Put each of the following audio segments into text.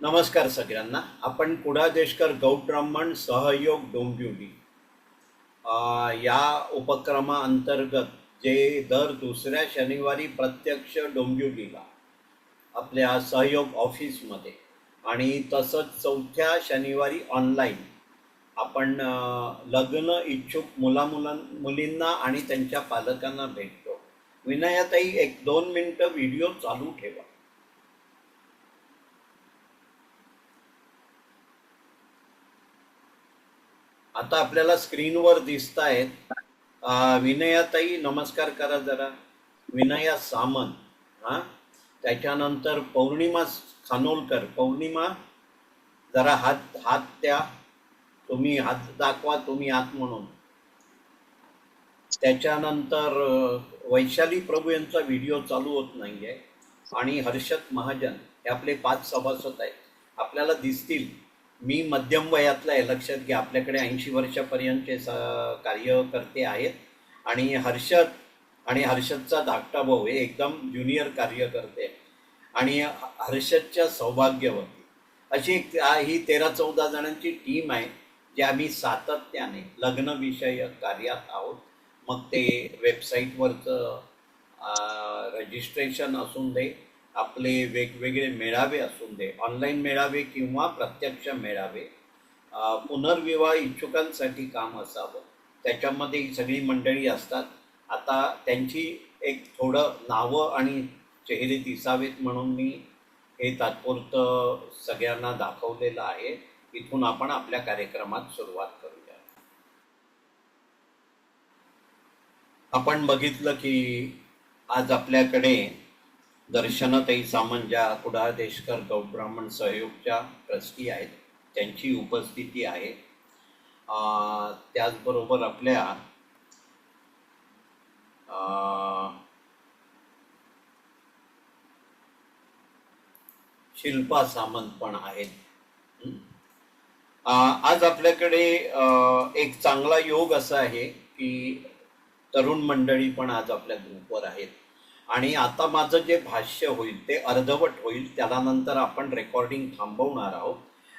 नमस्कार सगळ्यांना. आपण कुडा देशकर गौब्राह्मण सहयोग डोंबिवली या उपक्रमाअंतर्गत जे दर दुसऱ्या शनिवारी प्रत्यक्ष डोंबिवलीला आपल्या सहयोग ऑफिसमध्ये आणि तसंच चौथ्या शनिवारी ऑनलाईन आपण लग्न इच्छुक मुलींना आणि त्यांच्या पालकांना भेटतो. विनयाताई, 1-2 मिनिटं व्हिडिओ चालू ठेवा. आता आपल्याला स्क्रीनवर दिसत आहेत. विनयाताई नमस्कार करा जरा. विनया सामंत, हां. त्याच्यानंतर पौर्णिमा खानोलकर. पौर्णिमा, जरा हात हात द्या. तुम्ही हात दाखवा, तुम्ही आत म्हणून. त्याच्यानंतर वैशाली प्रभू यांचा व्हिडिओ चालू होत नाही आहे. आणि हर्षद महाजन हे आपले 5 सभासद आहेत, आपल्याला दिसतील. मी मध्यम वयातला आहे, लक्षात घ्या. आपल्याकडे 80 वर्षापर्यंतचे कार्यकर्ते आहेत. आणि हर्षदचा धाकटा भाऊ हे एकदम ज्युनियर कार्यकर्ते. आणि हर्षदच्या सौभाग्यवती अशी ही 13-14 जणांची टीम आहे, जे आम्ही सातत्याने लग्नविषयक कार्यात आहोत. मग ते वेबसाईटवरचं रजिस्ट्रेशन असून दे, आपले वेगवेगळे मेळावे असून दे, ऑनलाईन मेळावे किंवा प्रत्यक्ष मेळावे, पुनर्विवाह इच्छुकांसाठी काम असावं, त्याच्यामध्ये ही सगळी मंडळी असतात. आता त्यांची एक थोडं नावं आणि चेहरे दिसावेत म्हणून मी हे तात्पुरतं सगळ्यांना दाखवलेलं आहे. इथून आपण आपल्या कार्यक्रमात सुरुवात करूया. आपण बघितलं की आज आपल्याकडे दर्शनाताई सामंत, ज्या कुडाळ देशकर गौब्राह्मण सहयोगच्या ट्रस्टी आहेत, त्यांची उपस्थिती आहे. त्याचबरोबर आपल्या शिल्पा सामंत पण आहेत. आज आपल्याकडे एक चांगला योग असा आहे की तरुण मंडळी पण आज आपल्या ग्रुपवर आहेत. आणि आता माझं जे भाष्य होईल ते अर्धवट होईल, त्याला नंतर आपण रेकॉर्डिंग थांबवणार आहोत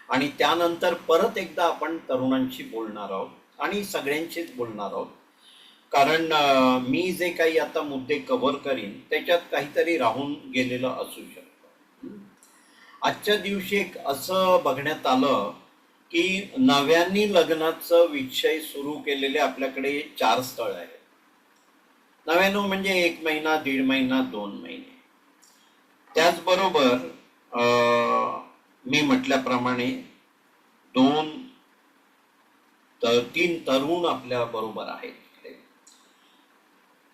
आणि त्यानंतर परत एकदा आपण तरुणांशी बोलणार आहोत आणि सगळ्यांशीच बोलणार आहोत. कारण मी जे काही आता मुद्दे कव्हर करीन त्याच्यात काहीतरी राहून गेलेलं असू शकतं. आजच्या दिवशी एक असं बघण्यात आलं की नव्याने लग्नाचं विषय सुरू केलेले आपल्याकडे 4 स्थळ आहेत. 99 म्हणजे 1 महिना, 1.5 महिना, 2 महिने. त्याचबरोबर मी म्हटल्याप्रमाणे 2-3 तरुण आपल्या बरोबर आहेत.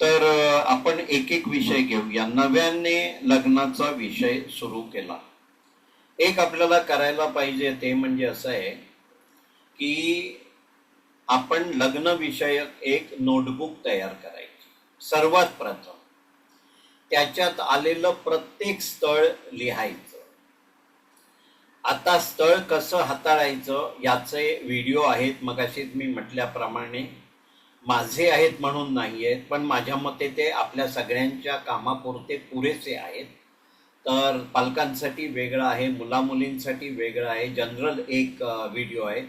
तर आपण एक विषय घेऊया. नव्याने लग्नाचा विषय सुरू केला. एक आपल्याला करायला पाहिजे ते म्हणजे असं आहे की आपण लग्न विषयक एक नोटबुक तयार करायची. सर्वात प्रथम त्याच्यात आलेलं प्रत्येक स्थळ लिहायचं. आता स्थळ कसं हाताळायचं याचे व्हिडिओ आहेत, मगाशीच मी म्हटल्याप्रमाणे. माझे आहेत म्हणून नाही आहेत, पण माझ्या मते ते आपल्या सगळ्यांच्या कामापुरते पुरेसे आहेत. तर पालकांसाठी वेगळं आहे, मुलामुलींसाठी वेगळं आहे, जनरल एक व्हिडिओ आहे.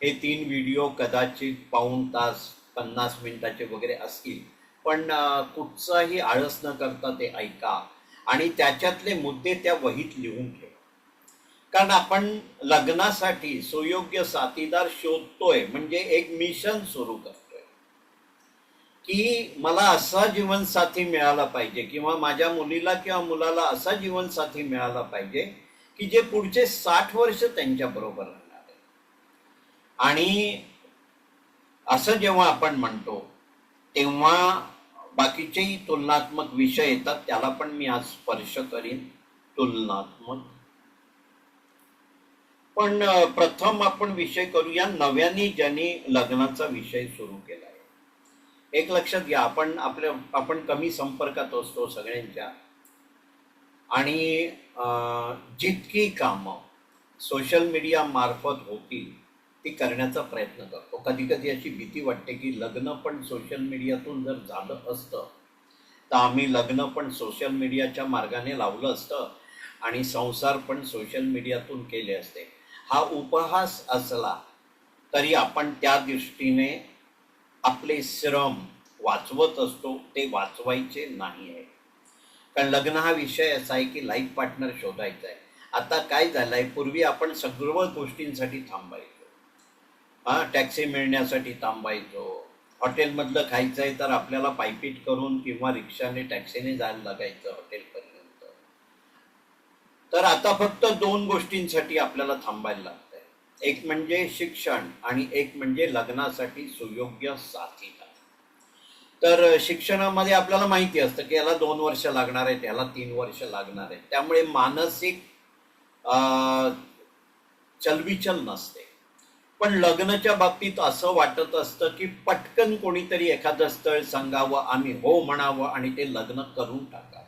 हे 3 व्हिडिओ कदाचित पाऊण तास 50 मिनिटाचे वगैरे असतील, पण कुठचाही आळस न करता ते ऐका आणि त्याच्यातले मुद्दे त्या वहीत लिहून ठेवा. कारण आपण लग्नासाठी सुयोग्य साथीदार शोधतोय, म्हणजे एक मिशन सुरू करतोय की मला असा जीवनसाथी मिळाला पाहिजे किंवा माझ्या मुलीला किंवा मुलाला असा जीवनसाथी मिळाला पाहिजे की जे पुढचे 60 वर्ष त्यांच्या बरोबर राहणार आहे. आणि असं जेव्हा आपण म्हणतो तेव्हा बाकीचेही तुलनात्मक विषय येतात, त्याला पण मी आज स्पर्श करीन. तुलनात्मक. पण प्रथम आपण विषय करूया नव्याने ज्यांनी लग्नाचा विषय सुरू केला आहे. एक लक्षात घ्या, आपण कमी संपर्कात असतो सगळ्यांच्या, आणि जितकी कामं सोशल मीडिया मार्फत होतील ती करण्याचा प्रयत्न करतो. कधी कधी अशी भीती वाटते की लग्न पण सोशल मीडियातून जर झालं असतं तर आम्ही लग्न पण सोशल मीडियाच्या मार्गाने लावलं असतं आणि संसार पण सोशल मीडियातून केले असते. हा उपहास असला तरी आपण त्या दृष्टीने आपले श्रम वाचवत असतो, ते वाचवायचे नाही आहे. कारण लग्न हा विषय असा आहे की लाईफ पार्टनर शोधायचा आहे. आता काय झालंय, पूर्वी आपण सर्व गोष्टींसाठी थांबायचो. टॅक्सी मिळण्यासाठी थांबायचो. हॉटेलमधलं खायचं आहे तर आपल्याला पायपीट करून किंवा रिक्षाने टॅक्सीने जायला लागायचं हॉटेलपर्यंत. तर आता फक्त 2 गोष्टींसाठी आपल्याला थांबायला लागतंय. एक म्हणजे शिक्षण आणि एक म्हणजे लग्नासाठी सुयोग्य साथीदार. तर शिक्षणामध्ये आपल्याला माहिती असतं की याला 2 वर्ष लागणार आहेत, याला 3 वर्ष लागणार आहेत. त्यामुळे मानसिक चलबिचल नसते. पण लग्नाच्या बाबतीत असं वाटत असतं की पटकन कोणीतरी एखादं स्थळ सांगावं, आम्ही हो म्हणावं आणि ते लग्न करून टाकावं.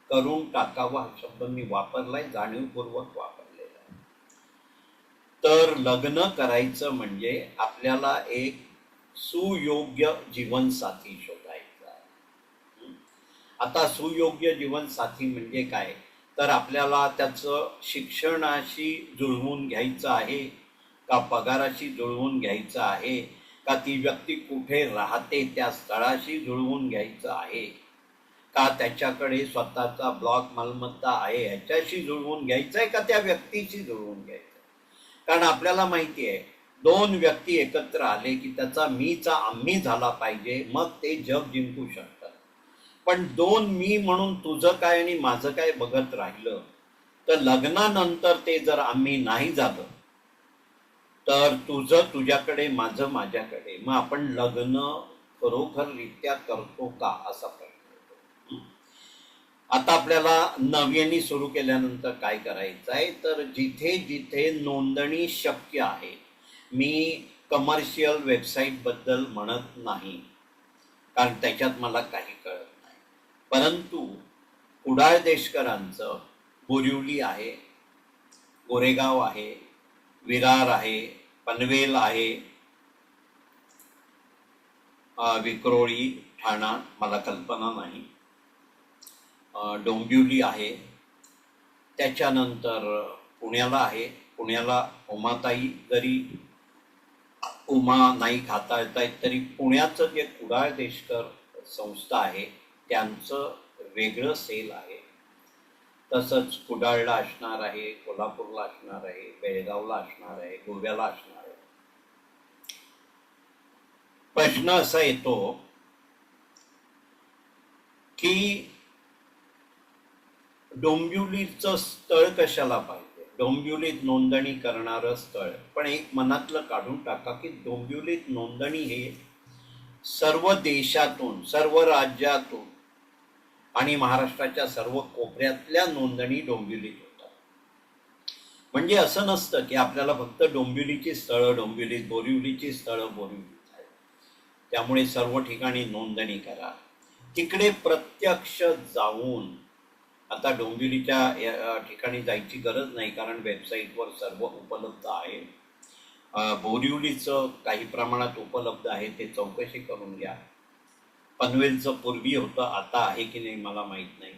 करून टाकावं हा शब्द मी वापरलाय, जाणीवपूर्वक वापरलेला आहे. तर लग्न करायचं म्हणजे आपल्याला एक सुयोग्य जीवनसाथी शोधायचा आहे. आता सुयोग्य जीवनसाथी म्हणजे काय, तर आपल्याला त्याचं शिक्षणाशी जुळवून घ्यायचं आहे का, पगाराशी जुळवून घ्यायचं आहे का, ती व्यक्ती कुठे राहते त्या स्थळाशी जुळवून घ्यायचं आहे का, त्याच्याकडे स्वतःचा ब्लॉक मालमत्ता आहे ह्याच्याशी जुळवून घ्यायचं आहे का, त्या व्यक्तीशी जुळवून घ्यायचं. कारण आपल्याला माहिती आहे 2 व्यक्ती एकत्र आले की त्याचा मीचा आम्ही झाला पाहिजे, मग ते जग जिंकू शकतात. पण 2 मी म्हणून तुझं काय आणि माझं काय बघत राहिलं तर लग्नानंतर ते जर आम्ही नाही झालं तर तुझं तुझ्याकडे, माझं माझ्याकडे, मग आपण लग्न खरोखररित्या करतो का असा प्रश्न येतो. आता आपल्याला नव्याने सुरू केल्यानंतर काय करायचं आहे, तर जिथे जिथे नोंदणी शक्य आहे, मी कमर्शियल वेबसाईटबद्दल म्हणत नाही कारण त्याच्यात मला काही कळत नाही, परंतु कुडाळ देशकरांचं बोरिवली आहे, गोरेगाव आहे, विरार आहे, पनवेल आहे, विक्रोळी, ठाणा मला कल्पना नाही, डोंबिवली आहे, त्याच्यानंतर पुण्याला आहे. पुण्याला उमाताई, जरी उमा नाही खाता येत आहेत तरी पुण्याचं जे कुडाळ देशकर संस्था आहे त्यांचं वेगळं सेल आहे. तसंच कुडाळला असणार आहे, कोल्हापूरला असणार आहे, बेळगावला असणार आहे, गोव्याला असणार आहे. प्रश्न असा येतो की डोंबिवलीचं स्थळ कशाला पाहिजे, डोंबिवलीत नोंदणी करणारं स्थळ. पण एक मनातलं काढून टाका की डोंबिवलीत नोंदणी हे सर्व देशातून, सर्व राज्यातून आणि महाराष्ट्राच्या सर्व कोपऱ्यातल्या नोंदणी डोंबिवलीत होतात. म्हणजे असं नसतं की आपल्याला फक्त डोंबिवलीची स्थळं डोंबिवलीत, बोरिवलीची स्थळं बोरिवलीत आहेत. त्यामुळे सर्व ठिकाणी नोंदणी करा. तिकडे प्रत्यक्ष जाऊन, आता डोंबिवलीच्या ठिकाणी जायची गरज नाही कारण वेबसाईटवर सर्व उपलब्ध आहे. बोरिवलीचं काही प्रमाणात उपलब्ध आहे, ते चौकशी करून घ्या. पनवेलचं पूर्वी होतं, आता आहे की नाही मला माहीत नाही.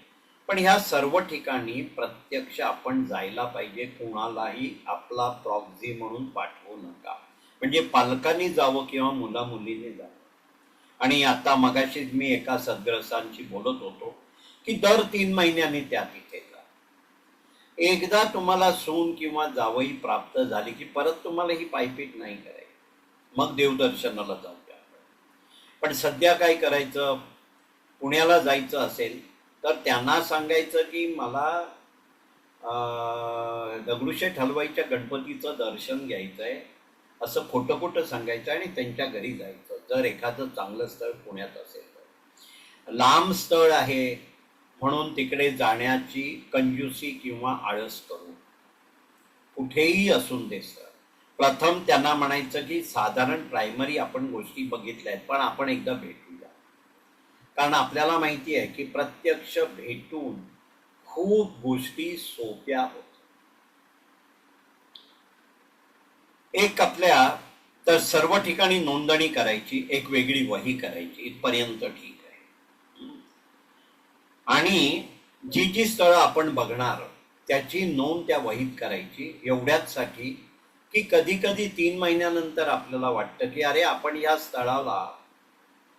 पण ह्या सर्व ठिकाणी प्रत्यक्ष आपण जायला पाहिजे. कोणालाही आपला प्रॉक्झी म्हणून पाठवू नका. म्हणजे पालकांनी जावं किंवा मुला-मुलींनी जावं. आणि आता मगाशीच मी एका सद्ग्रस्तांशी बोलत होतो की दर 3 महिन्यांनी त्या तिथे जा. एकदा तुम्हाला सून किंवा जावई प्राप्त झाली की परत तुम्हाला ही पायपीट नाही करायची, मग देवदर्शनाला जाऊ द्या. पण सध्या काय करायचं, पुण्याला जायचं असेल तर त्यांना सांगायचं की मला दगडूशेठ हलवाईच्या गणपतीचं दर्शन घ्यायचं आहे असं खोटं खोटं सांगायचं आणि त्यांच्या घरी जायचं, जर एखादं चांगलं स्थळ पुण्यात असेल तर. लांब स्थळ आहे म्हणून तिकडे जाण्याची कंजूसी किंवा आळस करू, कुठेही असून दे स्थळ. प्रथम त्यांना म्हणायचं की साधारण प्रायमरी आपण गोष्टी बघितल्या आहेत, पण आपण एकदा भेटूया. कारण आपल्याला माहिती आहे की प्रत्यक्ष भेटून खूप गोष्टी सोप्या होतात. एक आपल्या तर सर्व ठिकाणी नोंदणी करायची, एक वेगळी वही करायची, इथपर्यंत ठीक आहे. आणि जी जी स्थळं आपण बघणार त्याची नोंद त्या वहीत करायची, एवढ्याचसाठी की कधी कधी 3 महिन्यानंतर आपल्याला वाटतं की अरे आपण या स्थळाला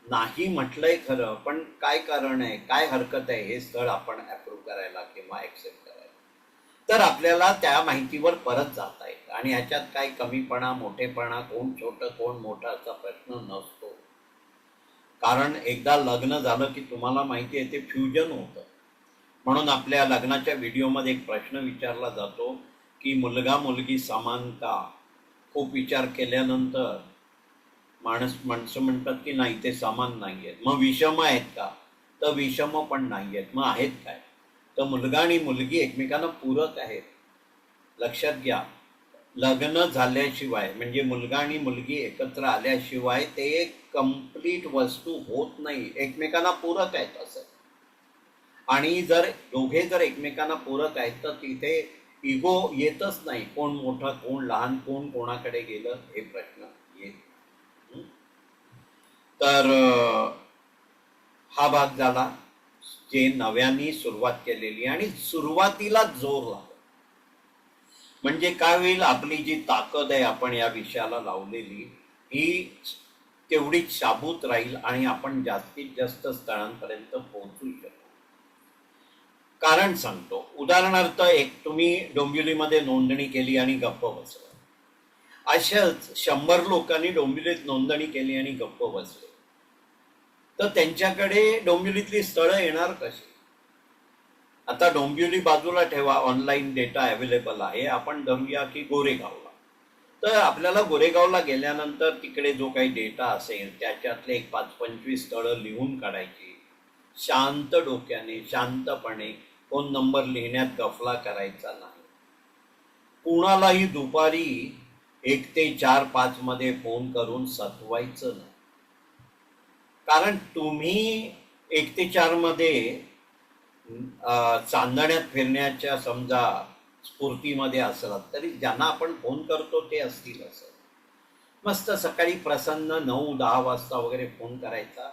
नाही म्हटलंय खरं, पण काय कारण आहे, काय हरकत आहे हे स्थळ आपण अप्रूव्ह करायला किंवा ऍक्सेप्ट करायला. तर आपल्याला त्या माहितीवर परत जाता येतं आणि ह्याच्यात काय कमीपणा, मोठेपणा, कोण छोटं कोण मोठं असा प्रश्न नसतो. कारण एकदा लग्न झालं की तुम्हाला माहिती आहे ते फ्युजन होतं. म्हणून आपल्या लग्नाच्या व्हिडिओमध्ये एक प्रश्न विचारला जातो की मुलगा मुलगी समान का. खूप विचार केल्यानंतर माणसं म्हणतात की नाही ते समान नाही आहेत. मग विषम आहेत का, तर विषम पण नाही आहेत. मग आहेत काय, तर मुलगा आणि मुलगी एकमेकांना पूरक आहेत. लक्षात घ्या, लग्न झाल्याशिवाय म्हणजे मुलगा आणि मुलगी एकत्र आल्याशिवाय ते एक कंप्लीट वस्तू होत नाही. एकमेकांना पूरक आहेत असं. आणि जर दोघे जर एकमेकांना पूरक आहेत तर तिथे इगो येतच नाही. कोण मोठं कोण लहान, कोण कोणाकडे गेलं हे प्रश्न येत. तर हा भाग झाला जे नव्याने सुरुवात केलेली. आणि सुरुवातीला जोर लागतो म्हणजे काय होईल, आपली जी ताकद आहे आपण या विषयाला लावलेली ही तेवढीच शाबूत राहील आणि आपण जास्तीत जास्त स्थळांपर्यंत पोहोचू शकतो. कारण सांगतो, उदाहरणार्थ एक तुम्ही डोंबिवलीमध्ये नोंदणी केली आणि गप्प बसला. अशाच 100 लोकांनी डोंबिवलीत नोंदणी केली आणि गप्प बसले, तर त्यांच्याकडे डोंबिवलीतली स्थळं येणार कशी. आता डोंबिवली बाजूला ठेवा, ऑनलाईन डेटा अवेलेबल आहे. आपण धरूया की गोरेगावला, तर आपल्याला गोरेगावला गेल्यानंतर तिकडे जो काही डेटा असेल त्याच्यातले एक 5-25 स्थळं लिहून काढायची शांत डोक्याने, शांतपणे. फोन नंबर लिहिण्यात गफला करायचा नाही. कुणालाही दुपारी 1 ते 4-5 मध्ये फोन करून सतवायचं नाही. कारण तुम्ही 1 ते 4 मध्ये चांदण्यात फिरण्याच्या समजा स्फूर्तीमध्ये असलात तरी ज्यांना आपण फोन करतो ते असतील असं. मस्त सकाळी प्रसन्न 9-10 वाजता वगैरे फोन करायचा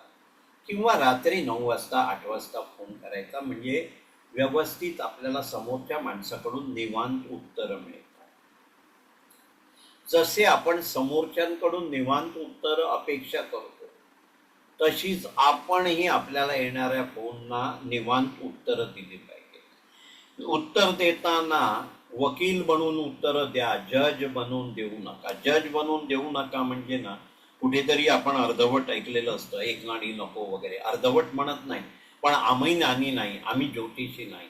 किंवा रात्री 9 वाजता 8 वाजता फोन करायचा. म्हणजे व्यवस्थित आपल्याला समोरच्या माणसाकडून निवांत उत्तर मिळतात. जसे आपण समोरच्यांकडून निवांत उत्तर अपेक्षा करतो तशीच आपणही आपल्याला येणाऱ्या फोनना निवांत उत्तर दिली पाहिजे. उत्तर देताना वकील बनून उत्तर द्या, जज बनून देऊ नका. जज बनून देऊ नका म्हणजे ना, कुठेतरी आपण अर्धवट ऐकलेलं असतं, एक नाणी नको वगैरे. अर्धवट म्हणत नाही, पण आम्ही नाणी नाही, आम्ही ज्योतिषी नाही.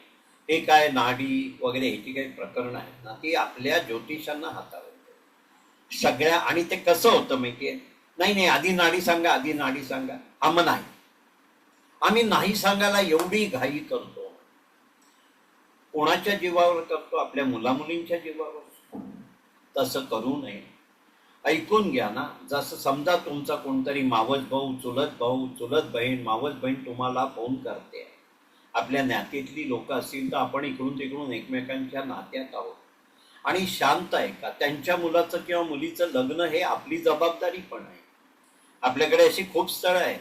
हे काय नाडी वगैरे ह्याची काही प्रकरण आहेत ना, ती आपल्या ज्योतिषांना हाताळते सगळ्या. आणि ते कसं होतं माहितीये, नाही नाही आधी नाडी सांगा, आधी नाडी सांगा. मग नाही, आम्ही नाही सांगायला एवढी घाई करतो. कोणाच्या जीवावर करतो, आपल्या मुलामुलींच्या जीवावर. तसं करू नये. ऐकून घ्या ना. जसं समजा तुमचा कोणतरी मावस भाऊ, चुलत भाऊ, चुलत बहीण, मावस बहीण तुम्हाला फोन करते. आपल्या नात्यातली लोक असतील तर आपण इकडून तिकडून एकमेकांच्या नात्यात आहोत. आणि शांत आहे का, त्यांच्या मुलाचं किंवा मुलीचं लग्न हे आपली जबाबदारी पण आहे. आपल्याकडे अशी खूप स्थळं आहेत.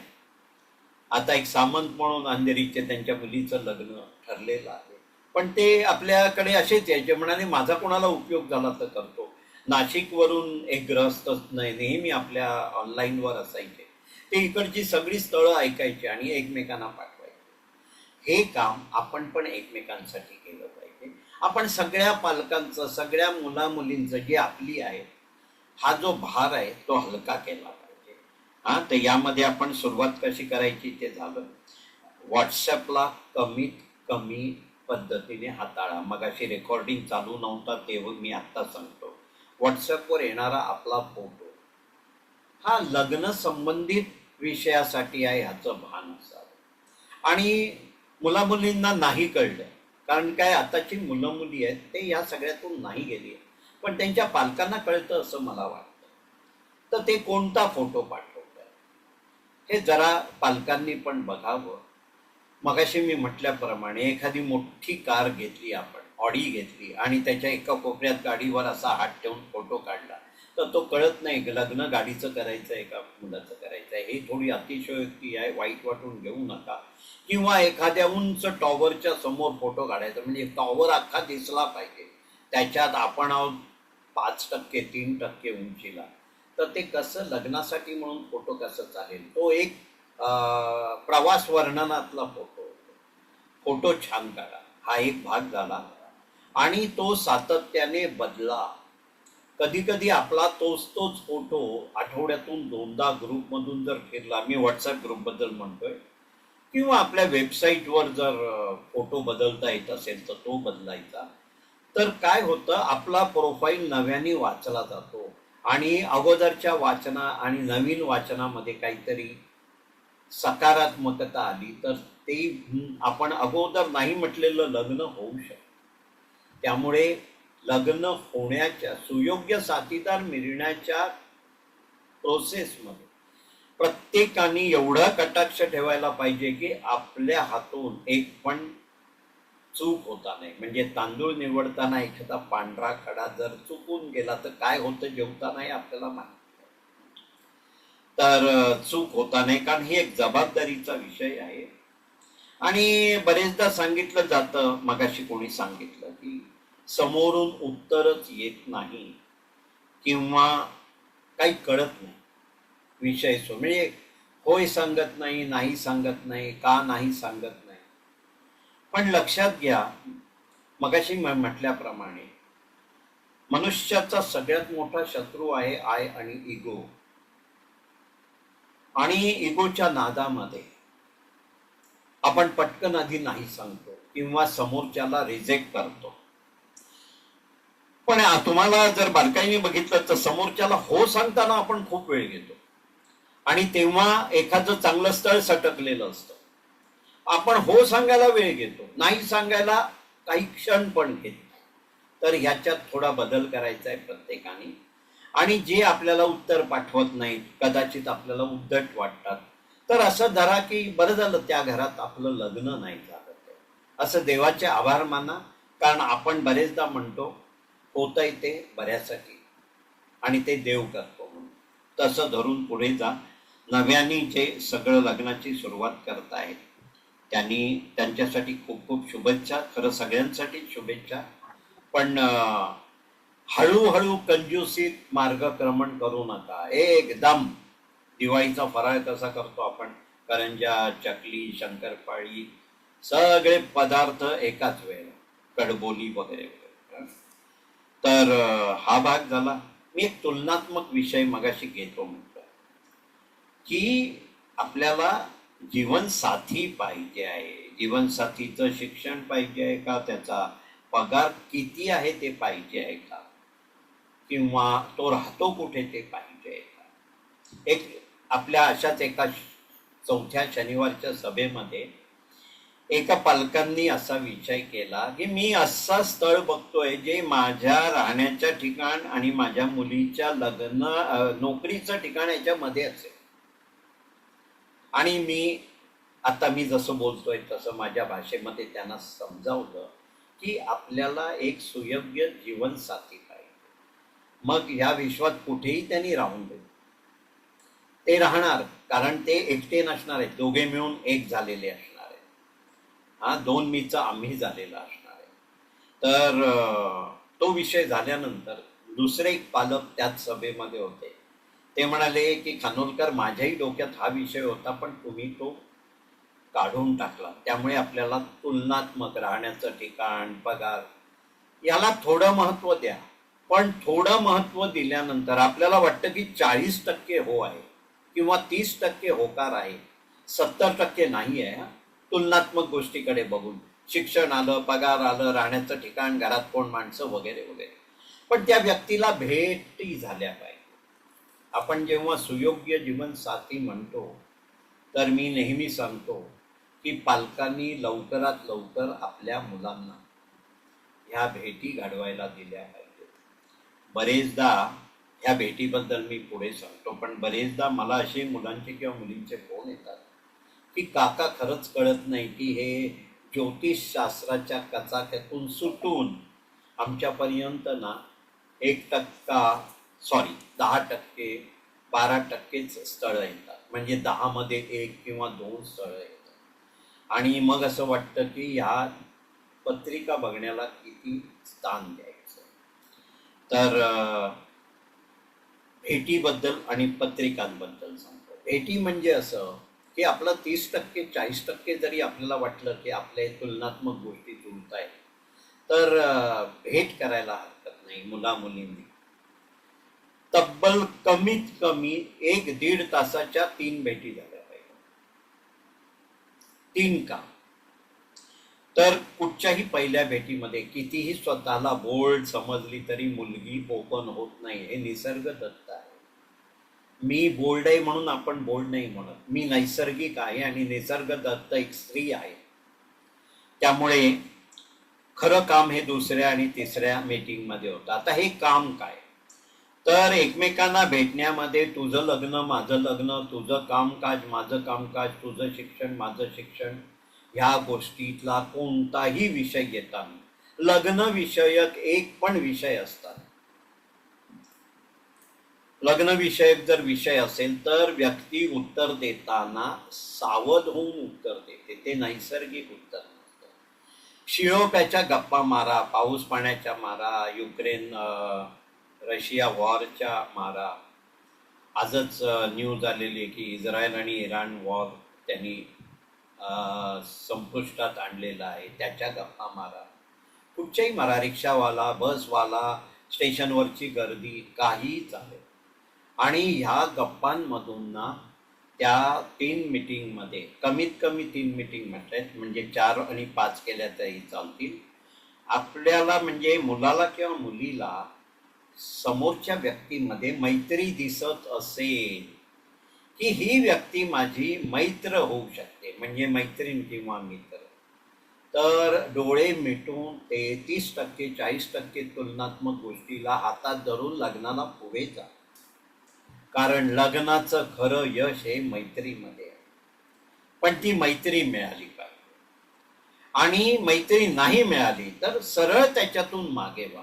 आता एक सामंत म्हणून अंधेरीचे, त्यांच्या मुलीचं लग्न ठरलेलं आहे, पण ते आपल्याकडे असेच यायचे, म्हणाले माझा कोणाला उपयोग झाला तर करतो. नाशिकवरून एक ग्रहस्थ नेहमी आपल्या ऑनलाईनवर असायचे, ते इकडची सगळी स्थळं ऐकायचे आणि एकमेकांना पाठवायचे. हे काम आपण पण एकमेकांसाठी केलं पाहिजे. आपण सगळ्या पालकांचं, सगळ्या मुलामुलींचं जे आपली आहे हा जो भार आहे तो हलका केला पाहिजे. तर यामध्ये आपण सुरुवात कशी करायची ते झालं. व्हॉट्सॲपला कमीत कमी पद्धतीने हाताळा. मग अशी रेकॉर्डिंग चालू नव्हता तेव्हा मी आत्ता सांगतो. व्हॉट्सॲपवर येणारा आपला फोटो हा लग्न संबंधित विषयासाठी आहे ह्याचं भान असावं. आणि मुलामुलींना नाही कळलं, कारण काय आताची मुलं मुली आहेत ते या सगळ्यातून नाही गेली, पण त्यांच्या पालकांना कळतं असं मला वाटतं. तर ते कोणता फोटो पाठवतात हे जरा पालकांनी पण बघावं. मगाशी मी म्हटल्याप्रमाणे एखादी मोठी कार घेतली आपण, ऑडी घेतली, आणि त्याच्या एका कोपऱ्यात गाडीवर असा हात ठेवून फोटो काढला, तर तो कळत नाही की लग्न गाडीचं करायचं आहे का मुलाचं करायचं आहे. ही थोडी अतिशयोक्ती आहे, वाईट वाटून घेऊ नका. किंवा एखाद्या उंच टॉवरच्या समोर फोटो काढायचा, म्हणजे टॉवर अख्खा दिसला पाहिजे, त्याच्यात आपण आहोत 5% 3% उंचीला, तर ते कसं लग्नासाठी म्हणून फोटो कसं चालेल. तो एक प्रवास वर्णनातला फोटो छान काढा, हा एक भाग झाला. आणि तो सातत्याने बदला. कधी कधी आपला तोच फोटो आठवड्यातून 2दा ग्रुपमधून जर फिरला, मी व्हॉट्सअप ग्रुपबद्दल म्हणतोय, किंवा आपल्या वेबसाईटवर जर फोटो बदलता येत असेल तर तो बदलायचा. तर काय होतं, आपला प्रोफाईल नव्याने वाचला जातो आणि अगोदरच्या वाचना आणि नवीन वाचनामध्ये काहीतरी सकारात्मकता आली तर ते आपण अगोदर नाही म्हटलेलं लग्न होऊ शकतं. त्यामुळे लग्न होण्याच्या, सुयोग्य साथीदार मिळण्याच्या प्रोसेसमध्ये प्रत्येकाने एवढा कटाक्ष ठेवायला पाहिजे की आपल्या हातून एक पण चूक होता नाही. म्हणजे तांदूळ निवडताना एखादा पांढरा खडा जर चुकून गेला तर काय होतं जेवतानाही आपल्याला माहिती. तर चूक होता नाही, कारण ही एक जबाबदारीचा विषय आहे. आणि बरेचदा सांगितलं जातं, मगाशी कोणी सांगितलं की समोरून उत्तरच येत नाही किंवा काही कळत नाही विषय. म्हणजे होय सांगत नाही, नाही सांगत नाही, का नाही सांगत नाही. पण लक्षात घ्या, मगाशी म्हटल्याप्रमाणे मनुष्याचा सगळ्यात मोठा शत्रू आहे आय आणि इगो. आणि इगोच्या नादामध्ये आपण पटकन आधी नाही सांगतो किंवा समोरच्याला रिजेक्ट करतो. पण तुम्हाला जर बारकाईने बघितलं तर समोरच्याला हो सांगताना आपण खूप वेळ घेतो. आणि तेव्हा एखादं चांगलं स्थळ सटकलेलं असतं, आपण हो सांगायला वेळ घेतो, नाही सांगायला काही क्षण पण घेतो. तर ह्याच्यात थोडा बदल करायचा आहे प्रत्येकाने. आणि जे आपल्याला उत्तर पाठवत नाहीत, कदाचित आपल्याला उद्धट वाटतात, तर असं धरा की बरं झालं त्या घरात आपलं लग्न नाही झालं, असं देवाचे आभार माना. कारण आपण बरेचदा म्हणतो होतंय ते बऱ्यासाठी आणि ते देव करतो म्हणून. तसं धरून पुढे जा. नव्याने जे सगळं लग्नाची सुरुवात करतायत त्यांच्यासाठी खूप खूप शुभेच्छा. खरं सगळ्यांसाठी शुभेच्छा. पण हळूहळू कंजूसीत मार्गक्रमण करू नका. एकदम दिवाळीचा फराळ कसा करतो आपण, करंजा, चकली, शंकरपाळी, सगळे पदार्थ एकाच वेळेला, कडबोली वगैरे वगैरे. तर हा भाग झाला. मी एक तुलनात्मक विषय मगाशी घेतो म्हटलं की आपल्याला जीवनसाथी पाहिजे आहे. जीवनसाथीचं शिक्षण पाहिजे आहे का, त्याचा पगार किती आहे ते पाहिजे आहे का, किंवा तो राहतो कुठे ते पाहिजे आहे का. एक आपल्या अशाच एका 4थ्या शनिवारच्या सभेमध्ये एका पालकांनी असा विचार केला की मी असा स्थळ बघतोय जे माझ्या राहण्याच्या ठिकाण आणि माझ्या मुलीच्या लग्न नोकरीचं ठिकाण याच्यामध्ये असेल. आणि मी जसं बोलतोय तसं माझ्या भाषेमध्ये त्यांना समजावलं की आपल्याला एक सुयोग्य जीवनसाथी पाहिजे. मग ह्या विश्वात कुठेही त्यांनी राहून दे, ते राहणार, कारण ते एकटे नसणार आहेत, दोघे मिळून एक झालेले असणार आहेत. हा 2 मीचा आम्ही झालेला असणार आहे. तर तो विषय झाल्यानंतर दुसरे एक पालक त्याच सभेमध्ये होते. ते म्हणाले की खानोलकर, माझ्याही डोक्यात हा विषय होता पण तुम्ही तो काढून टाकला. त्यामुळे आपल्याला तुलनात्मक राहण्याचं ठिकाण, पगार याला थोडं महत्व द्या. पण थोडं महत्व दिल्यानंतर आपल्याला वाटतं की 40% हो आहे किंवा 30% होकार आहे, 70% नाही आहे. तुलनात्मक गोष्टीकडे बघून शिक्षण आलं, पगार आलं, राहण्याचं ठिकाण, घरात कोण माणसं वगैरे वगैरे. पण त्या व्यक्तीला भेटी झाल्या पाहिजे. आपण जेव्हा सुयोग्य जीवनसाथी म्हणतो तर मी नेहमी सांगतो की पालकांनी लवकरात लवकर आपल्या मुलांना ह्या भेटी घडवायला दिल्या पाहिजेत. बरेचदा ह्या भेटीबद्दल मी पुढे सांगतो, पण बरेचदा मला असे मुलांचे किंवा मुलींचे फोन येतात की काका, खरंच कळत नाही की हे ज्योतिषशास्त्राच्या कचाक्यातून सुटून आमच्यापर्यंत ना 1% सॉरी 10%, 12%च स्थळं येतात. म्हणजे 10 मध्ये 1 किंवा 2 स्थळं येतात. आणि मग असं वाटतं की ह्या पत्रिका बघण्याला किती स्थान द्यायचं. तर भेटीबद्दल आणि पत्रिकांबद्दल सांगतो. भेटी म्हणजे असं की आपलं 30% 40% जरी आपल्याला वाटलं की आपल्या तुलनात्मक गोष्टी जुळत आहेत, तर भेट करायला हरकत नाही मुला मुलींनी. तब्बल कमीत कमी 1-1.5 तासाच्या 3 भेटी झाल्या पाहिजे. 3 का? तर कुठच्याही पहिल्या भेटीमध्ये कितीही स्वतःला बोल्ड समजली तरी मुलगी ओपन होत नाही. हे निसर्ग दत्त आहे. मी बोल्ड आहे म्हणून आपण बोल्ड नाही म्हणत. मी नैसर्गिक आहे आणि निसर्ग दत्त एक स्त्री आहे. त्यामुळे खरं काम हे दुसऱ्या आणि तिसऱ्या मीटिंगमध्ये होतं. आता हे काम काय? तर एकमेकांना भेटण्यामध्ये तुझं लग्न माझं लग्न, तुझं कामकाज माझं कामकाज, तुझं शिक्षण माझं शिक्षण, ह्या गोष्टीतला कोणताही विषय येता नाही. लग्न विषयक एक पण विषय असतात. लग्न विषयक जर विषय असेल तर व्यक्ती उत्तर देताना सावध होऊन उत्तर देते. ते नैसर्गिक उत्तर नसतं. शिळोप्याच्या गप्पा मारा, पाऊस पाण्याच्या मारा, युक्रेन रशिया वॉरच्या मारा. आजच न्यूज आलेली आहे की इस्रायल आणि इराण वॉर त्यांनी संपुष्टात आणलेला आहे. त्याच्या गप्पा मारा, कुठच्याही मारा. रिक्षावाला, बसवाला, स्टेशनवरची गर्दी, काही चालेल. आणि ह्या गप्पांमधून ना त्या 3 मीटिंगमध्ये कमीत कमी 3 मीटिंग म्हटल्यात, म्हणजे 4 आणि 5 केल्या तरी चालतील. आपल्याला म्हणजे मुलाला किंवा मुलीला समोरच्या व्यक्तीमध्ये मैत्री दिसत असेल की ही व्यक्ती माझी मैत्र होऊ शकते, म्हणजे मैत्रीण किंवा मित्र, तर डोळे मिटून 33% 40% तुलनात्मक गोष्टीला हातात धरून लग्नाला पुढे जा. कारण लग्नाचं खरं यश हे मैत्रीमध्ये आहे. पण ती मैत्री मिळाली पाहिजे. आणि मैत्री नाही मिळाली तर सरळ त्याच्यातून मागे व्हा.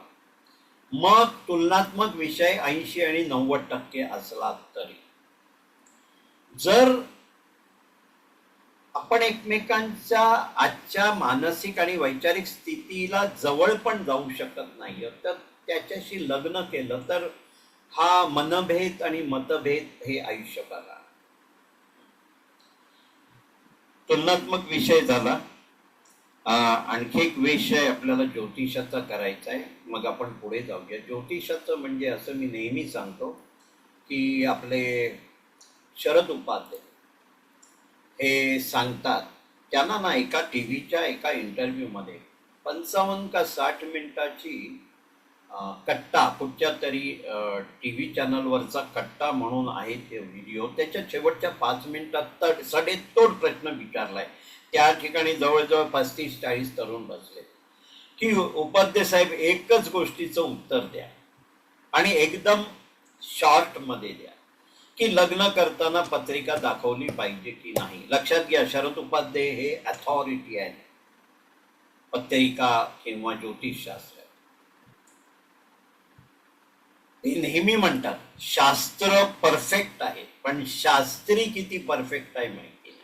मग तुलनात्मक विषय 80 आणि 90% असला तरी, जर आपण एकमेकांच्या आजच्या मानसिक आणि वैचारिक स्थितीला जवळ पण जाऊ शकत नाही, तर त्याच्याशी लग्न केलं तर हा मनभेद आणि मतभेद हे आयुष्यभर. तुलनात्मक विषय झाला. आणखी एक विषय आपल्याला ज्योतिषाचा करायचा आहे, मग आपण पुढे जाऊया. ज्योतिषाचं म्हणजे असं मी नेहमी सांगतो की आपले शरद उपाध्याय हे सांगतात. त्यांना ना एका टीव्हीच्या एका इंटरव्ह्यूमध्ये 55 का 60 मिनिटाची कट्टा, कुठच्या तरी टीव्ही चॅनलवरचा कट्टा म्हणून आहे ते व्हिडिओ, त्याच्या शेवटच्या 5 मिनिटात सडेतोड प्रश्न विचारलाय. त्या ठिकाणी जवळजवळ 35-40 तरुण बसले की उपाध्याय साहेब एकच गोष्टीचं उत्तर द्या आणि एकदम शॉर्ट मध्ये द्या की लग्न करताना पत्रिका दाखवली पाहिजे की नाही. लक्षात घ्या, शरद उपाध्याय हे अथॉरिटी आहेत पत्रिका किंवा ज्योतिषशास्त्र. ते नेहमी म्हणतात शास्त्र परफेक्ट आहे, पण शास्त्री किती परफेक्ट आहे माहिती नाही.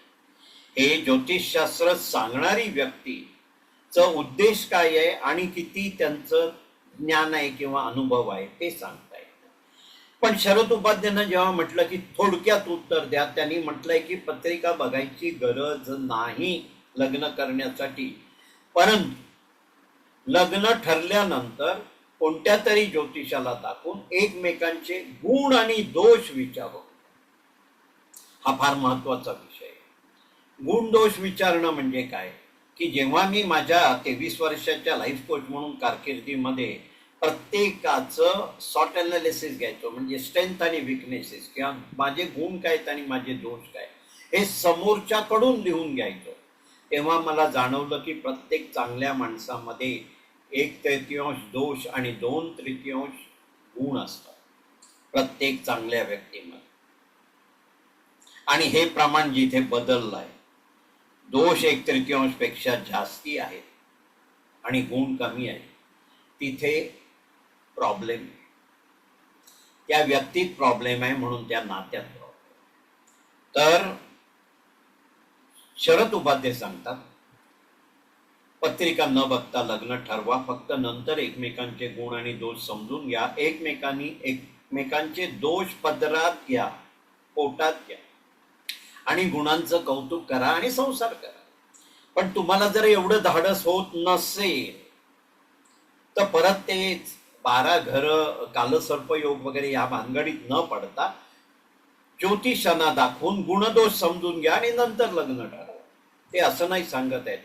हे ज्योतिषशास्त्र सांगणारी व्यक्तीचं उद्देश काय आहे आणि किती त्यांचं ज्ञान आहे किंवा अनुभव आहे ते सांगता येत. पण शरद उपाध्यायांना जेव्हा म्हटलं की थोडक्यात उत्तर द्या, त्यांनी म्हटलंय की पत्रिका बघायची गरज नाही लग्न करण्यासाठी, परंतु लग्न ठरल्यानंतर कोणत्या तरी ज्योतिषाला दाखवून एकमेकांचे गुण आणि दोष विचारू. हा फार महत्वाचा विषय आहे. गुण दोष विचारणं म्हणजे काय की जेव्हा मी माझ्या 23 वर्षाच्या लाईफ कोच म्हणून कारकिर्दीमध्ये प्रत्येकाचं सॉर्ट अनालिसिस घ्यायचो, म्हणजे स्ट्रेंथ आणि विकनेसेस किंवा माझे गुण काय आणि माझे दोष काय हे समोरच्याकडून लिहून घ्यायचो, तेव्हा मला जाणवलं की प्रत्येक चांगल्या माणसामध्ये 1/3 दोष आणि 2/3 गुण असतात प्रत्येक चांगल्या व्यक्तीमध्ये. आणि हे प्रमाण जिथे बदललं आहे, दोष 1/3 पेक्षा जास्ती आहेत आणि गुण कमी आहे, तिथे प्रॉब्लेम. त्या व्यक्तीत प्रॉब्लेम आहे म्हणून त्या नात्यात प्रॉब्लेम. तर शरद उपाध्ये सांगतात, पत्रिका न बघता लग्न ठरवा, फक्त नंतर एकमेकांचे गुण आणि दोष समजून घ्या. एकमेकांचे दोष पदरात घ्या, पोटात घ्या आणि गुणांचं कौतुक करा आणि संसार करा. पण तुम्हाला जर एवढं धाडस होत नसेल तर परत तेच 12 घर, कालसर्पयोग वगैरे या भानगडीत न पडता ज्योतिषांना दाखवून गुणदोष समजून घ्या आणि नंतर लग्न ठरवा. ते असं नाही सांगत आहेत,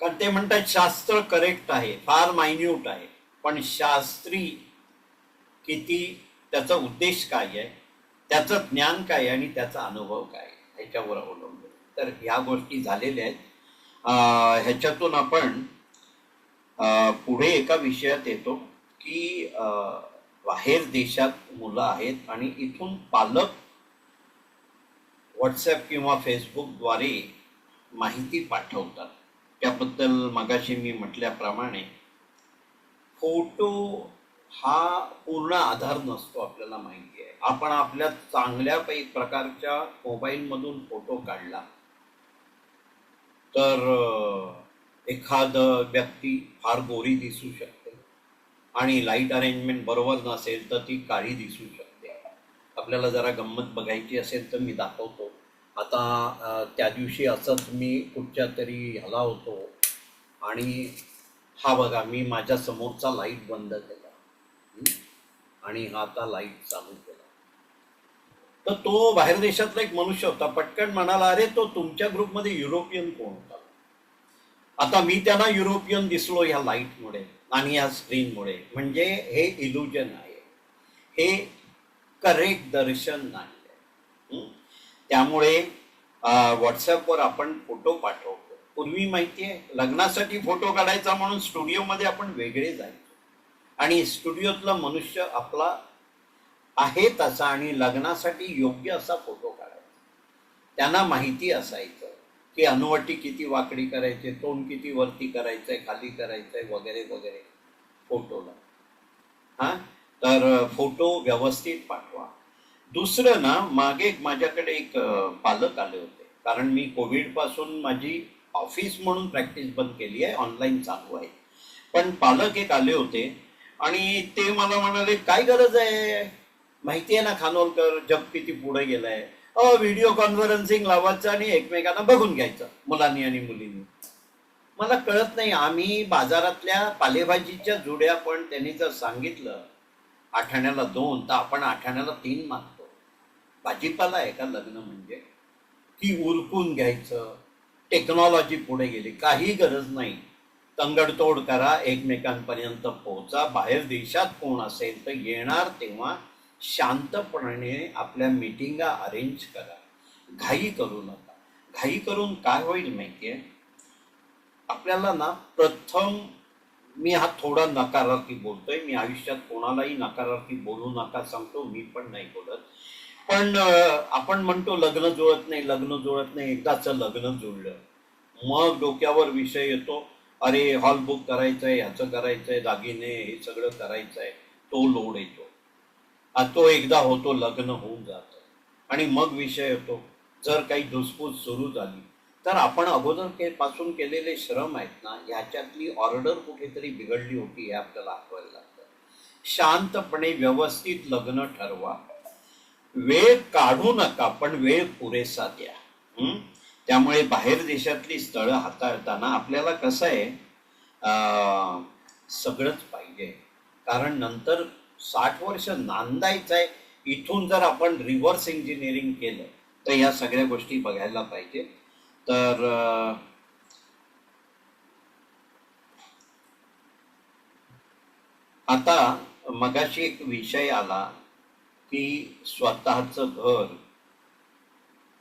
कारण ते म्हणतात शास्त्र करेक्ट आहे, फार मायन्यूट आहे, पण शास्त्री किती, त्याचा उद्देश काय आहे, त्याचं ज्ञान काय आहे आणि त्याचा अनुभव काय आहे ह्याच्यावर अवलंबून. तर ह्या गोष्टी झालेल्या आहेत. ह्याच्यातून आपण पुढे एका विषयात येतो की बाहेर देशात मुलं आहेत आणि इथून पालक व्हॉट्सॲप किंवा फेसबुकद्वारे माहिती पाठवतात. त्याबद्दल मगाशी मी म्हटल्याप्रमाणे फोटो हा पूर्ण आधार नसतो, आपल्याला माहिती आहे. आपण आपल्या चांगल्या प्रकारच्या मोबाईलमधून फोटो काढला तर एखाद व्यक्ती फार गोरी दिसू शकते आणि लाईट अरेंजमेंट बरोबर नसेल तर ती काळी दिसू शकते. आपल्याला जरा गंमत बघायची असेल तर मी दाखवतो. आता त्या दिवशी असंच मी कुठच्या तरी ह्याला होतो आणि हा बघा, मी माझ्या समोरचा लाईट बंद केला आणि हा आता लाईट चालू केला. तर तो बाहेर देशातला एक मनुष्य होता. पटकन म्हणाला, अरे तो तुमच्या ग्रुपमध्ये युरोपियन कोण होता? आता मी त्यांना युरोपियन दिसलो ह्या लाईटमुळे आणि ह्या स्क्रीनमुळे. म्हणजे हे इल्युजन आहे, हे करेक्ट दर्शन नाही. त्यामुळे व्हॉट्सॲपवर आपण फोटो पाठवतो. पूर्वी माहिती आहे, लग्नासाठी फोटो काढायचा म्हणून स्टुडिओमध्ये आपण वेगळे जायचो आणि स्टुडिओतला मनुष्य आपला आहे तसा आणि लग्नासाठी योग्य असा फोटो काढायचा. त्यांना माहिती असायचं की अनुवटी किती वाकडी करायचे, तोंड किती वरती करायचंय, खाली करायचंय वगैरे वगैरे फोटोला. तर फोटो व्यवस्थित पाठवा. दुसरं ना, मागे माझ्याकडे एक पालक आले होते, कारण मी कोविड पासून माझी ऑफिस म्हणून प्रॅक्टिस बंद केली आहे, ऑनलाईन चालू आहे. पण पालक एक आले होते आणि ते मला म्हणाले, काय गरज आहे, माहिती आहे ना खानोलकर जग किती पुढे गेलाय, व्हिडिओ कॉन्फरन्सिंग लावायचं आणि एकमेकांना बघून घ्यायचं मुलांनी आणि मुलींनी. मला कळत नाही, आम्ही बाजारातल्या पालेभाजीच्या जुड्या पण त्यांनी जर सांगितलं 8 आण्याला 2 तर आपण 8 आण्याला 3 मागतो. भाजीपाला आहे का लग्न म्हणजे? की उरकून घ्यायचं. टेक्नॉलॉजी पुढे गेली, काही गरज नाही. तंगडतोड करा, एकमेकांपर्यंत पोहोचा. बाहेर देशात कोण असेल तर येणार तेव्हा शांतपणे आपल्या मीटिंगा अरेंज करा, घाई करू नका. घाई करून काय होईल माहितीये, आपल्याला ना प्रथम, मी हा थोडा नकारार्थी बोलतोय, मी आयुष्यात कोणालाही नकारार्थी बोलू नका सांगतो, मी पण नाही बोलत. पण आपण म्हणतो लग्न जुळत नाही, लग्न जुळत नाही. एकदाचं लग्न जुळलं मग डोक्यावर विषय येतो, अरे हॉल बुक करायचंय, ह्याचं करायचंय, दागिने हे सगळं करायचंय, तो लोड येतो. तो एकदा होतो, लग्न होऊन जातं आणि मग विषय येतो, जर काही धुसफूस सुरू झाली तर आपण अगोदर पासून केलेले श्रम आहेत ना, ह्याच्यातली ऑर्डर कुठेतरी बिघडली होती हे आपल्याला आठवायला लागतं. शांतपणे व्यवस्थित लग्न ठरवा, वेळ काढू नका, पण वेळ पुरेसा द्या. त्यामुळे बाहेर देशातली स्थळं हाताळताना आपल्याला कसं आहे, सगळंच पाहिजे, कारण नंतर 60 वर्ष नांदायचं आहे. इथून जर आपण रिव्हर्स इंजिनिअरिंग केलं तर या सगळ्या गोष्टी बघायला पाहिजे. तर आता मगाशी एक विषय आला की स्वतःचं घर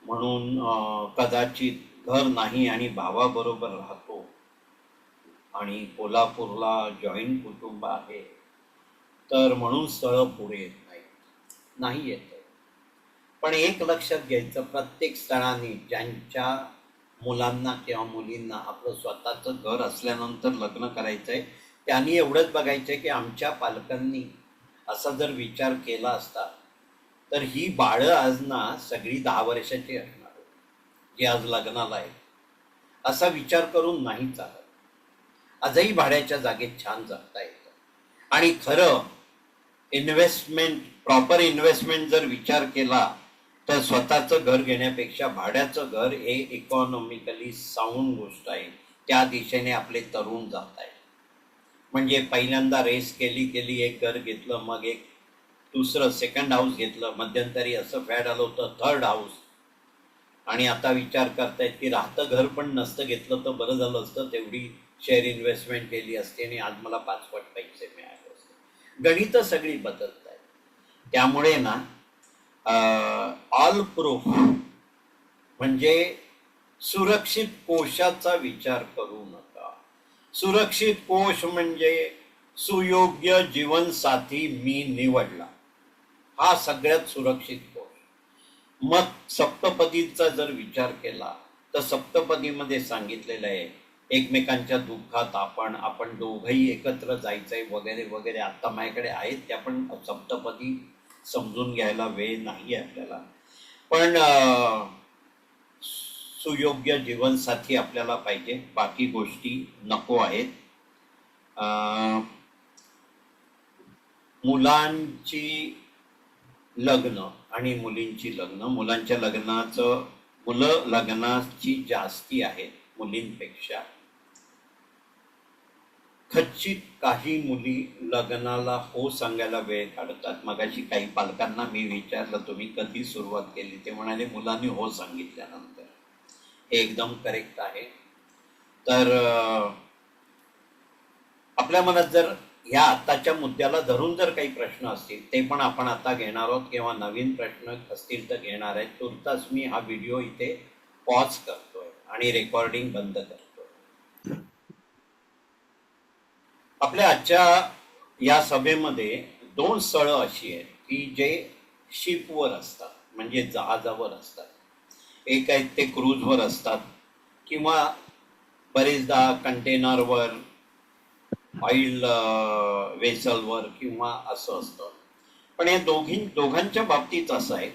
म्हणून, कदाचित घर नाही आणि भावाबरोबर राहतो आणि कोल्हापूरला जॉईंट कुटुंब आहे, तर म्हणून स्थळं पुढे येत नाही येत. पण एक लक्षात घ्यायचं, प्रत्येक स्थळाने ज्यांच्या मुलांना किंवा मुलींना आपलं स्वतःचं घर असल्यानंतर लग्न करायचंय, त्यांनी एवढंच बघायचंय की आमच्या पालकांनी असा जर विचार केला असता तर ही बाळं आज ना सगळी 10 वर्षाची असणार जी आज लग्नाला आहे. असा विचार करून नाही चालत. आजही भाड्याच्या जागेत छान जगता येतं. आणि खरं इन्व्हेस्टमेंट, प्रॉपर इन्व्हेस्टमेंट जर विचार केला तर स्वतःचं घर घेण्यापेक्षा भाड्याचं घर हे इकॉनॉमिकली साऊंड गोष्ट आहे. त्या दिशेने आपले तरुण जात आहेत. म्हणजे पहिल्यांदा रेस केली एक घर घेतलं, मग एक दुसरं सेकंड हाऊस घेतलं, मध्यंतरी असं फॅड आलं होतं थर्ड हाऊस, आणि आता विचार करतायत की राहतं घर पण नसतं घेतलं तर बरं झालं असतं, तेवढी शेअर इन्व्हेस्टमेंट केली असते आणि आज मला 5 पट पैसे मिळाले असते. गणितं सगळी बदलत आहेत. त्यामुळे ना ऑल प्रूफ म्हणजे सुरक्षित कोशाचा विचार करू नका. सुरक्षित कोश म्हणजे सुयोग्य जीवनसाथी मी निवडला, हा सगळ्यात सुरक्षित कोश. मग सप्तपदीचा जर विचार केला तर सप्तपदीमध्ये सांगितलेलं आहे एकमेकांच्या दुःखात आपण दोघंही एकत्र जायचंय वगैरे वगैरे. आता माझ्याकडे आहेत त्या पण सप्तपदी समजून घ्यायला वेळ नाही आहे आपल्याला. पण सुयोग्य जीवनसाथी आपल्याला पाहिजे, बाकी गोष्टी नको आहेत. मुलांची लग्न आणि मुलींची लग्न, मुलांच्या मुलं लग्नाची जास्ती आहेत मुलींपेक्षा. खच्चित काही मुली लग्नाला हो सांगायला वेळ काढतात. मगाशी काही पालकांना मी विचारलं तुम्ही कधी सुरुवात केली, ते म्हणाले मुलांनी हो सांगितल्यानंतर. हे एकदम करेक्ट आहे. तर आपल्या मनात जर ह्या आताच्या मुद्द्याला धरून जर काही प्रश्न असतील ते पण आपण आता घेणार आहोत, किंवा नवीन प्रश्न असतील तर घेणार आहेत. तुर्तास मी हा व्हिडिओ इथे पॉज करतोय आणि रेकॉर्डिंग बंद करतोय. आपल्या आजच्या या सभेमध्ये 2 स्थळं अशी आहेत की जे शिपवर असतात, म्हणजे जहाजावर असतात. एक आहेत ते क्रूजवर असतात, किंवा बरेचदा कंटेनरवर, ऑइल वेसलवर, किंवा असं असतं. पण या दोघांच्या बाबतीत असं आहे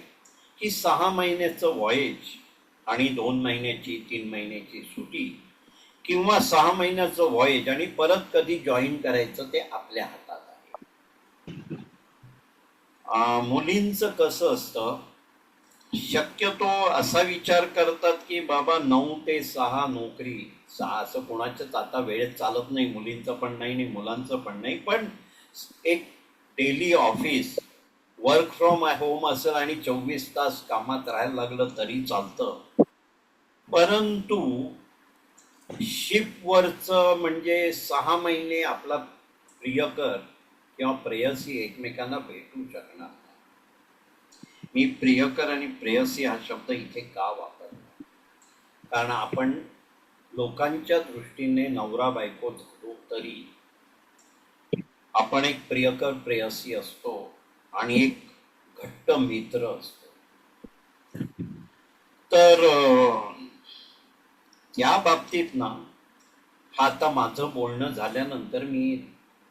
की 6 महिन्याचं व्हॉयेज आणि 2 महिन्याची 3 महिन्याची सुटी, किंवा 6 महिन्याचं व्हॉयेज आणि परत कधी जॉईन करायचं ते आपल्या हातात आहे. मुलींचं कसं असतं, शक्यतो असा विचार करतात की बाबा 9 ते 6 नोकरी, 6 असं कोणाच्याच आता वेळेत चालत नाही, मुलींचं पण नाही आणि मुलांचं पण नाही. पण एक daily office, work from home असेल आणि 24 तास कामात राहायला लागलं तरी चालतं. परंतु शिपवरचं म्हणजे 6 महिने आपला प्रियकर किंवा प्रेयसी एकमेकांना भेटू शकणार नाही. मी प्रियकर आणि प्रेयसी हा शब्द इथे का वापरला, कारण आपण लोकांच्या दृष्टीने नवरा बायको झालो तरी आपण एक प्रियकर प्रेयसी असतो आणि एक घट्ट मित्र असतो. तर या बाबतीत ना, आता माझं बोलणं झाल्यानंतर मी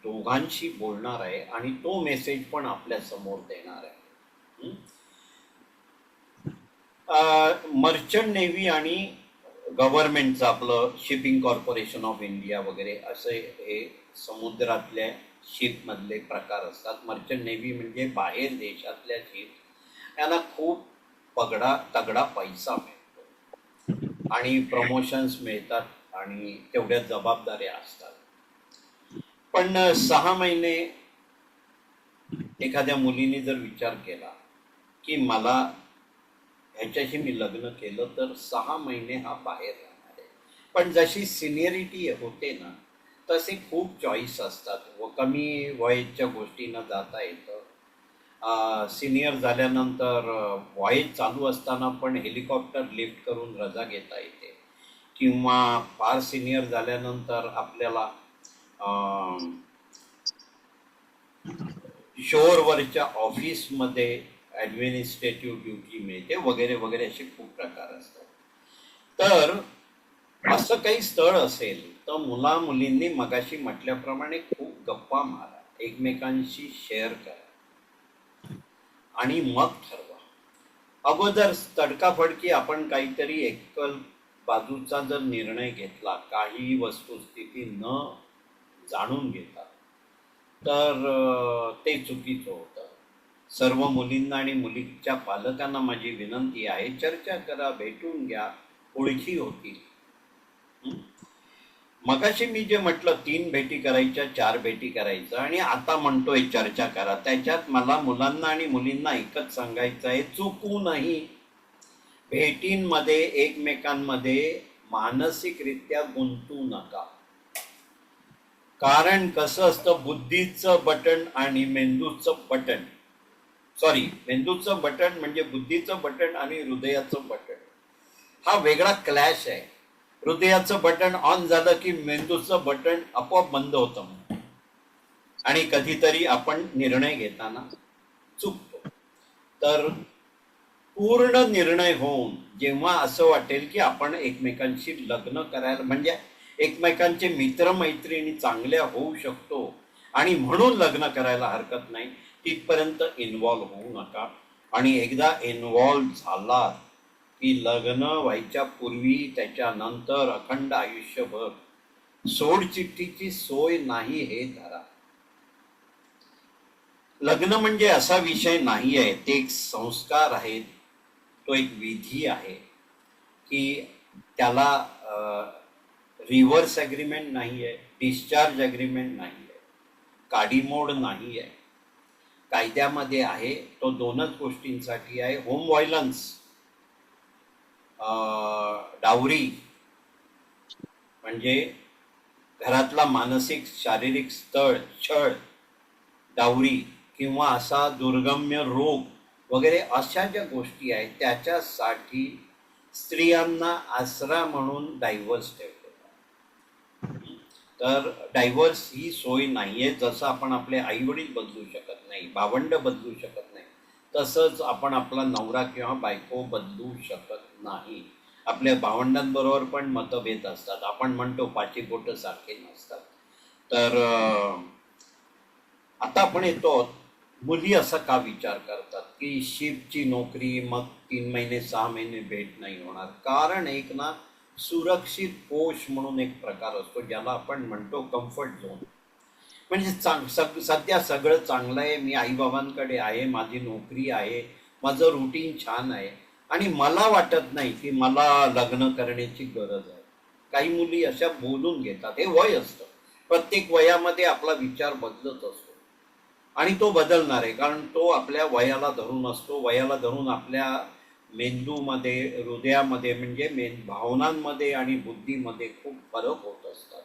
दोघांशी बोलणार आहे आणि तो मेसेज पण आपल्या समोर देणार आहे. मर्चंट नेव्ही आणि गव्हर्नमेंटचं आपलं शिपिंग कॉर्पोरेशन ऑफ इंडिया वगैरे असे हे समुद्रातल्या शिपमधले प्रकार असतात. मर्चंट नेव्ही म्हणजे बाहेर देशातल्या शिप, यांना खूप तगडा पैसा मिळतो आणि प्रमोशन्स मिळतात आणि तेवढ्या जबाबदाऱ्या असतात. पण 6 महिने एखाद्या मुलीने जर विचार केला की मला ह्याच्याशी मी लग्न केलं तर 6 महिने हा बाहेर राहणार आहे. पण जशी सिनियरिटी होते ना तसे खूप चॉईस असतात व कमी वयाच्या गोष्टींना जाता येतं. सिनियर झाल्यानंतर व्हॉयेज चालू असताना पण हेलिकॉप्टर लिफ्ट करून रजा घेता येते, किंवा फार सिनियर झाल्यानंतर आपल्याला शोअरवरच्या ऑफिसमध्ये ॲडमिनिस्ट्रेटिव्ह ड्युटी मिळते वगैरे वगैरे, असे खूप प्रकार असतात. तर असं काही स्थळ असेल तर मुला मुलींनी मगाशी म्हटल्याप्रमाणे खूप गप्पा मारा, एकमेकांशी शेअर करा. आणि मग ठरवा. अगोदर तडकाफडकी आपण काहीतरी एकल बाजूचा जर निर्णय घेतला काही वस्तुस्थिती न जाणून घेता तर ते चुकीचं होतं. सर्व मुलींना आणि मुलीच्या पालकांना माझी विनंती आहे, चर्चा करा, भेटून घ्या, ओळखी होतील. मगाशी मी जे म्हटलं 3 भेटी करायच्या, 4 भेटी करायचं आणि आता म्हणतोय चर्चा करा, त्याच्यात मला मुलांना आणि मुलींना एकच सांगायचं आहे, चुकूनही भेटींमध्ये एकमेकांमध्ये मानसिकरित्या गुंतू नका. कारण कसं असतं, बुद्धीचं बटन आणि मेंदूचं बटन, मेंदूचं बटन म्हणजे बुद्धीचं बटन आणि हृदयाचं बटन हा वेगळा क्लॅश आहे. हृदयाचं बटन ऑन झालं की मेंदूचं बटन आपोआप बंद होतं आणि कधीतरी आपण निर्णय घेताना चुकतो. तर पूर्ण निर्णय होऊन जेव्हा असं वाटेल की आपण एकमेकांशी लग्न करायला म्हणजे एकमेकांचे मित्रमैत्रिणी चांगल्या होऊ शकतो आणि म्हणून लग्न करायला हरकत नाही, तिथपर्यंत इन्व्हॉल्व होऊ नका. आणि एकदा इन्व्हॉल्व झाला की लग्न व्हायच्या पूर्वी त्याच्यानंतर अखंड आयुष्यभर सोडचिठ्ठीची सोय नाही हे धरा. लग्न म्हणजे असा विषय नाही आहे, ते एक संस्कार आहेत, तो एक विधी आहे की त्याला रिव्हर्स ॲग्रीमेंट नाही आहे, डिस्चार्ज ॲग्रीमेंट नाही आहे, काडीमोड नाही आहे. कायद्यामध्ये आहे तो 2च गोष्टींसाठी आहे, होम व्हायलन्स, डावरी म्हणजे घरातला मानसिक शारीरिक छळ, डावरी किंवा असा दुर्गम्य रोग वगैरे अशा ज्या गोष्टी आहेत त्याच्यासाठी स्त्रियांना आसरा म्हणून डायव्हर्स ठेवतो. तर डायव्हर्स ही सोय नाही आहे. जसं आपण आपले आईवडील बदलू शकत नाही, भावंड बदलू शकत नाही, तसंच आपण आपला नवरा किंवा बायको बदलू शकत नाही. आपल्या भावंडांबरोबर पण मतभेद असतात, आपण म्हणतो पाचीपोटं सारखे नसतात. तर आता आपण येतो, मुली असा का विचार करतात की शिपची नोकरी, मग 3 महिने 6 महिने भेट नाही होणार. कारण एक ना सुरक्षित कोश म्हणून एक प्रकार असतो ज्याला आपण म्हणतो कम्फर्ट झोन. म्हणजे सध्या सगळं चांगलं आहे, मी आईबाबांकडे आहे, माझी नोकरी आहे, माझं रुटीन छान आहे आणि मला वाटत नाही की मला लग्न करण्याची गरज आहे. काही मुली अशा बोलून घेतात. हे वय असतं, प्रत्येक वयामध्ये आपला विचार बदलत असतो आणि तो बदलणार आहे, कारण तो आपल्या वयाला धरून असतो. वयाला धरून आपल्या मेंदूमध्ये, हृदयामध्ये म्हणजे भावनांमध्ये आणि बुद्धीमध्ये खूप फरक होत असतात.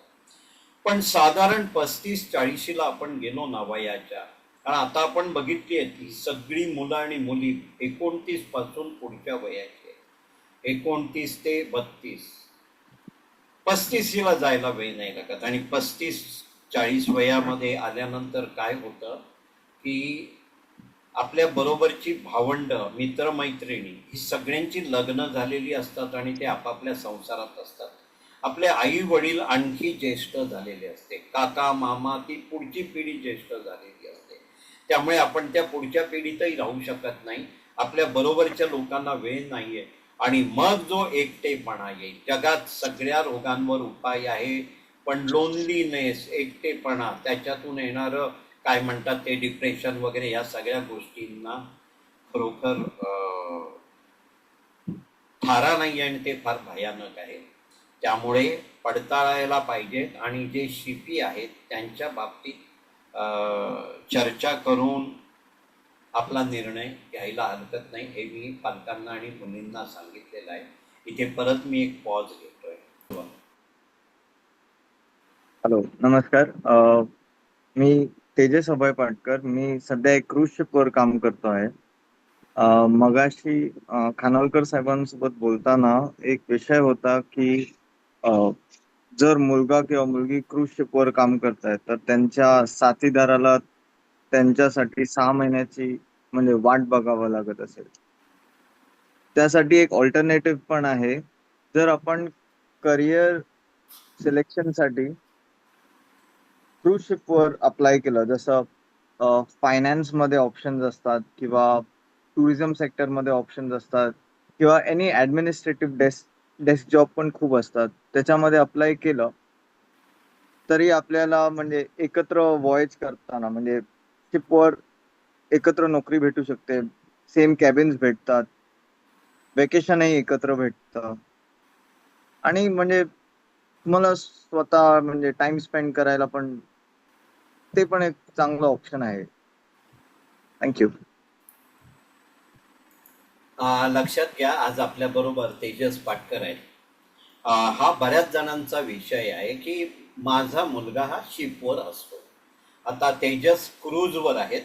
पण साधारण 35-40ला आपण गेलो ना वयाच्या, कारण आता आपण बघितली आहे ती सगळी मुलं आणि मुली 29 पासून पुढच्या वयाचे, 29 ते 32, 35ला जायला वेळ नाही लागत. आणि 35-40 वयामध्ये आल्यानंतर काय होतं की आपल्या बरोबरची भावंड, मित्रमैत्रिणी ही सगळ्यांची लग्न झालेली असतात आणि ते आपापल्या संसारात असतात. आपले आई वडील आणखी ज्येष्ठ झालेले असते, काका मामा, ती पुढची पिढी ज्येष्ठ झालेली असते. त्यामुळे आपण त्या पुढच्या पिढीतही राहू शकत नाही, आपल्या बरोबरच्या लोकांना वेळ नाहीये आणि मग जो एकटेपणा येईल. जगात सगळ्या रोगांवर उपाय आहे, पण लोनलीनेस, एकटेपणा, त्याच्यातून येणारं काय म्हणतात ते डिप्रेशन वगैरे, या सगळ्या गोष्टींना खरोखर थारा नाही आणि ते फार भयानक आहे. त्यामुळे पडताळायला पाहिजेत आणि जे शिपी आहेत त्यांच्या बाबतीत चर्चा करून आपला निर्णय घ्यायला हरकत नाही, हे मी पालकांना आणि मुलींना सांगितलेलं आहे. इथे परत मी एक पॉज घेतोय. हॅलो, नमस्कार. मी तेजस अभय पाटकर. मी सध्या एक क्रूज शिपवर काम करतो आहे. मगाशी खानोलकर साहेबांसोबत बोलताना एक विषय होता की जर मुलगा किंवा मुलगी क्रूज शिपवर काम करतायत तर त्यांच्या साथीदाराला त्यांच्यासाठी 6 महिन्याची म्हणजे वाट बघावं लागत असेल. त्यासाठी एक ऑल्टरनेटिव्ह पण आहे. जर आपण करिअर सिलेक्शनसाठी क्रूज शिपवर अप्लाय केलं, जसं फायनान्स मध्ये ऑप्शन्स असतात किंवा टुरिझम सेक्टरमध्ये ऑप्शन्स असतात किंवा एनी ऍडमिनिस्ट्रेटिव्ह डेस्क जॉब पण खूप असतात. त्याच्यामध्ये अप्लाय केलं तरी आपल्याला म्हणजे एकत्र वॉयज करताना म्हणजे शिपवर एकत्र नोकरी भेटू शकते. सेम कॅबिन्स भेटतात, वेकेशनही एकत्र भेटतं आणि म्हणजे तुम्हाला स्वतः म्हणजे टाइम स्पेंड करायला पण ते पण एक चांगलं ऑप्शन आहे. थँक्यू. लक्षात घ्या, आज आपल्या बरोबर तेजस पाटकर आहेत. हा बऱ्याच जणांचा विषय आहे की माझा मुलगा हा शिपवर असतो. आता तेजस क्रूजवर आहेत.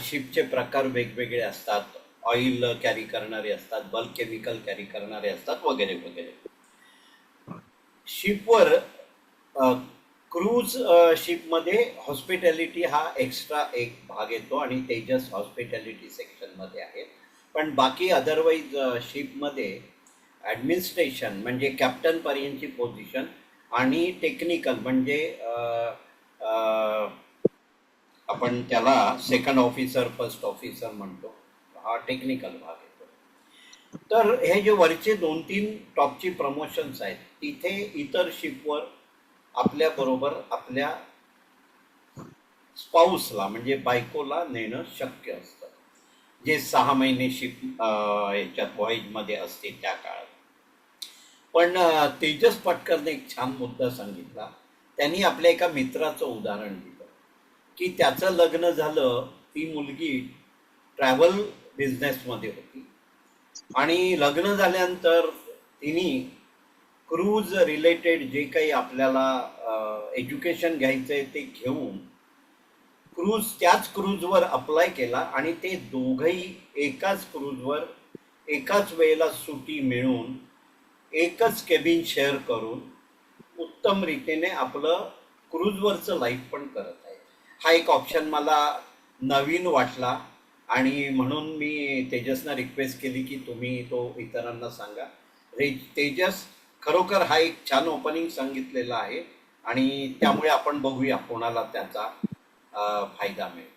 शिपचे प्रकार वेगवेगळे असतात. ऑइल कॅरी करणारे असतात, बल्क केमिकल कॅरी करणारे असतात, वगैरे वगैरे. शिपवर क्रूज शिपमध्ये हॉस्पिटॅलिटी हा एक्स्ट्रा एक भाग येतो आणि तेजस हॉस्पिटॅलिटी सेक्शनमध्ये आहे. पण बाकी अदरवाईज शिपमध्ये ॲडमिनिस्ट्रेशन म्हणजे कॅप्टनपर्यंतची पोझिशन आणि टेक्निकल म्हणजे आपण त्याला सेकंड ऑफिसर, फर्स्ट ऑफिसर म्हणतो, हा टेक्निकल भाग येतो. तर हे जे वरचे 2-3 टॉपची प्रमोशन्स आहेत, तिथे इतर शिपवर आपल्याबरोबर आपल्या स्पाऊसला म्हणजे बायकोला नेणं शक्य असतं, जे 6 महिने शिप याच्यात व्हॉयजमध्ये असते त्या काळात. पण तेजस पाटकरने एक छान मुद्दा सांगितला. त्यांनी आपल्या एका मित्राचं उदाहरण दिलं की त्याचं लग्न झालं, ती मुलगी ट्रॅव्हल बिझनेसमध्ये होती आणि लग्न झाल्यानंतर तिने क्रूज रिलेटेड जे काही आपल्याला एज्युकेशन घ्यायचं आहे ते घेऊन त्याच क्रूजवर अप्लाय केला आणि ते दोघंही एकाच क्रूजवर एकाच वेळेला सुटी मिळून एकच केबिन शेअर करून उत्तम रीतीने आपलं क्रूजवरचं लाईफ पण करत आहे. हा एक ऑप्शन मला नवीन वाटला आणि म्हणून मी तेजसना रिक्वेस्ट केली की तुम्ही तो इतरांना सांगा. तेजस, खरोखर हा एक छान ओपनिंग सांगितलेला आहे आणि त्यामुळे आपण बघूया कोणाला त्याचा फायदा मिळतो.